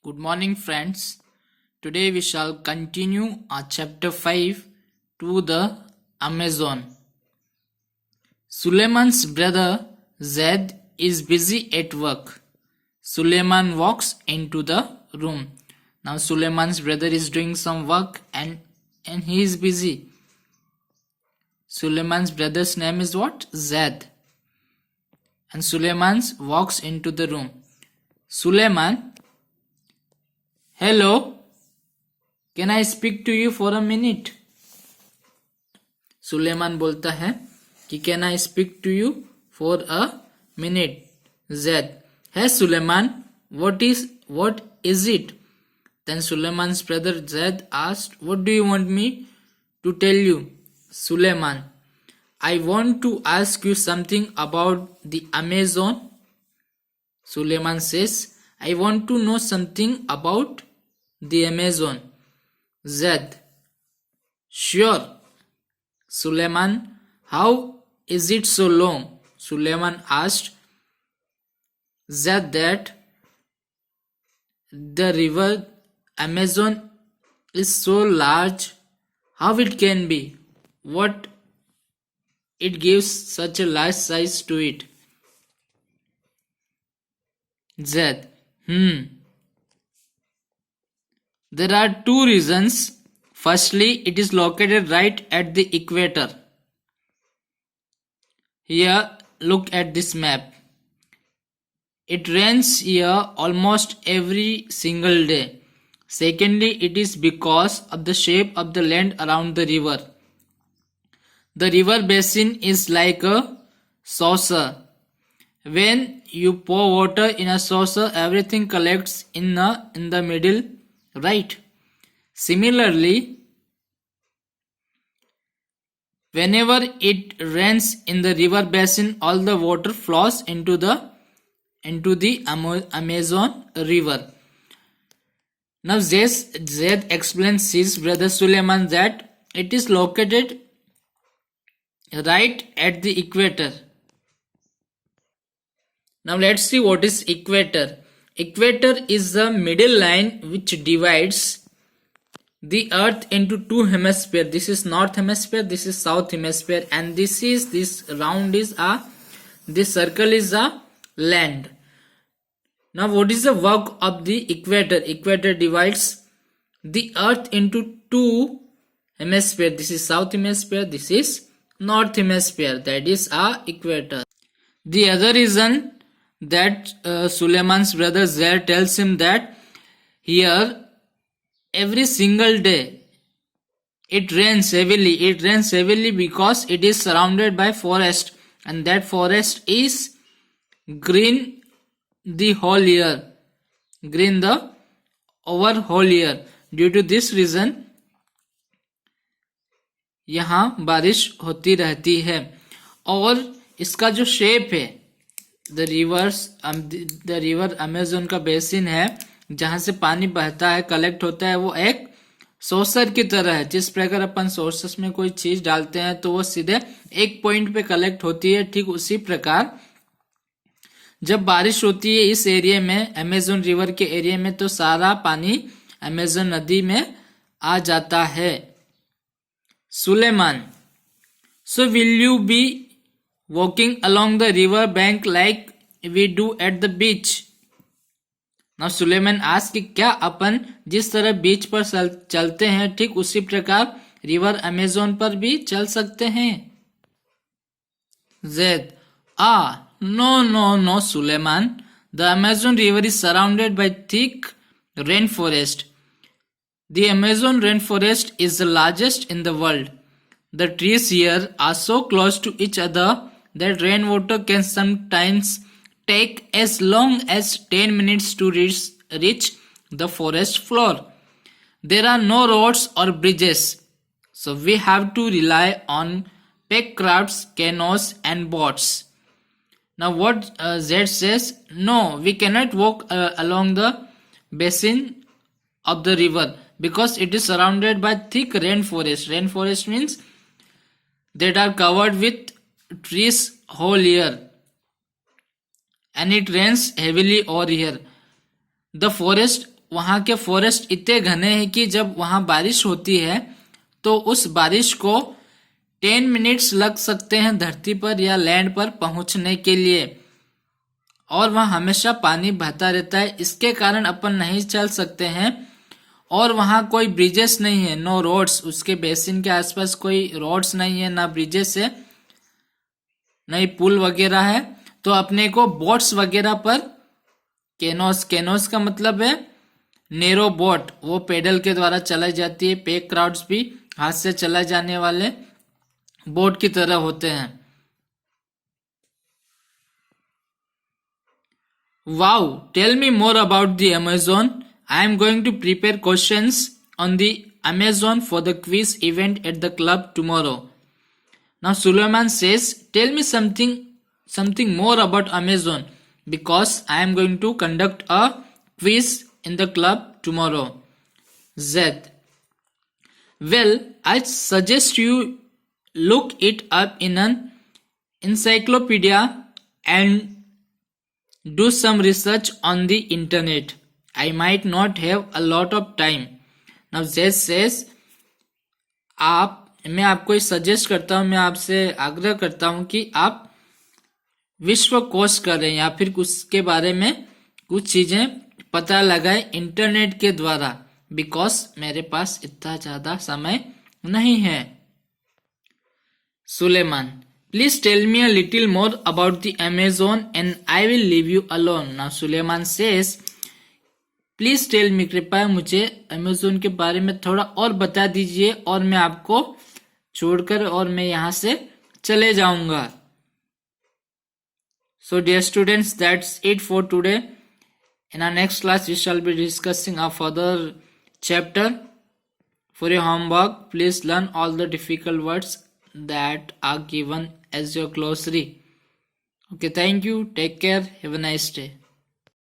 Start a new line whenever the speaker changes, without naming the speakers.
Good morning, friends. Today we shall continue our chapter 5 to the Amazon. Suleiman's brother Zaid is busy at work. Suleiman walks into the room. Now Suleiman's brother is doing some work and he is busy. Suleiman's brother's name is what? Zaid. And Suleiman walks into the room. Suleiman, hello, can I speak to you for a minute? Suleman बोलता है कि can I speak to you for a minute. Zaid, hey Suleiman, what is it? Then Suleiman's brother Zaid asked, what do you want me to tell you? Suleiman, I want to ask you something about the Amazon. Suleiman says, I want to know something about the Amazon. Zaid, sure. Suleiman, how is it so long? Suleiman asked Zaid that the river Amazon is so large. How it can be? What it gives such a large size to it? Zaid, there are two reasons. Firstly, it is located right at the equator. Here, look at this map. It rains here almost every single day. Secondly, it is because of the shape of the land around the river. The river basin is like a saucer. When you pour water in a saucer, everything collects in the middle, right? Similarly, whenever it rains in the river basin, all the water flows into the Amazon river. Now Zaid explains his brother Suleiman that it is located right at the equator. Now let's see what is equator. Equator is the middle line which divides the earth into two hemispheres. This is north hemisphere, this is south hemisphere, and this round is this circle is a land. Now what is the work of the equator? Equator divides the earth into two hemispheres. This is south hemisphere, this is north hemisphere. That is our equator. The other reason that Suleiman's brother Zaid tells him that here every single day it rains heavily. It rains heavily because it is surrounded by forest, and that forest is green the whole year. Green the over whole year. Due to this reason यहाँ बारिश होती रहती है. और इसका जो shape है, the river Amazon का बेसिन है जहां से पानी बहता है, कलेक्ट होता है, वो एक सोर्सर की तरह है. जिस प्रकार अपन सोर्सेस में कोई चीज डालते हैं तो वो सीधे एक पॉइंट पे कलेक्ट होती है, ठीक उसी प्रकार जब बारिश होती है इस एरिया में, अमेजन रिवर के एरिया में, तो सारा पानी अमेजन नदी में आ जाता है. Suleiman, so will you be walking along the river bank like we do at the beach? Now Suleiman ask कि क्या अपन जिस तरह बीच पर चलते हैं ठीक उसी प्रकार रिवर अमेजन पर भी चल सकते हैं. Zaid, no Suleiman, the Amazon river is surrounded by thick rainforest. The Amazon rainforest is the largest in the world. The trees here are so close to each other that rainwater can sometimes take as long as 10 minutes to reach the forest floor. There are no roads or bridges, so we have to rely on pack crafts, canoes and boats. Now what Zaid says, no, we cannot walk along the basin of the river because it is surrounded by thick rainforest. Rainforest means that are covered with trees whole year, and it rains heavily over here. The forest वहां के forest इतने घने हैं कि जब वहां बारिश होती है तो उस बारिश को 10 मिनट्स लग सकते हैं धरती पर या लैंड पर पहुंचने के लिए, और वहां हमेशा पानी बहता रहता है। इसके कारण अपन नहीं चल सकते हैं, और वहां कोई ब्रिजेस नहीं है, नो रोड्स। उसके बेसिन के आसपास कोई रोड्स नहीं है, ना ब्रिजेस है, नहीं पुल वगैरह है। तो अपने को बोट्स वगैरह पर कैनोस का मतलब है नेरो बोट, वो पेडल के द्वारा चलाई जाती है। पैक क्राउड्स भी हाथ से चलाए जाने वाले बोट की तरह होते हैं। Wow, tell me more about the Amazon. I am going to prepare questions on the Amazon for the quiz event at the club tomorrow. Now Suleiman says, tell me something more about Amazon, because I am going to conduct a quiz in the club tomorrow. Zed, well, I suggest you look it up in an encyclopedia and do some research on the internet. I might not have a lot of time. Now Zed says, मैं आपको suggest करता हूं, मैं आपसे आग्रह करता हूं कि आप विश्व कोश करें या फिर उसके बारे में कुछ चीजें पता लगाएं इंटरनेट के द्वारा, बिकॉज मेरे पास इतना ज्यादा समय नहीं है। Suleiman, please tell me a little more about the Amazon and I will leave you alone. Now Suleiman says, please tell me, कृपया मुझे अमेज़न के बारे में थोड़ा और बता दीजिए और मैं आपको छोड़कर और मैं यहाँ से चले जाऊंगा। So dear students, that's it for today. In our next class we shall be discussing a further chapter. For your homework, please learn all the difficult words that are given as your glossary. Okay, thank you. Take care. Have a nice day.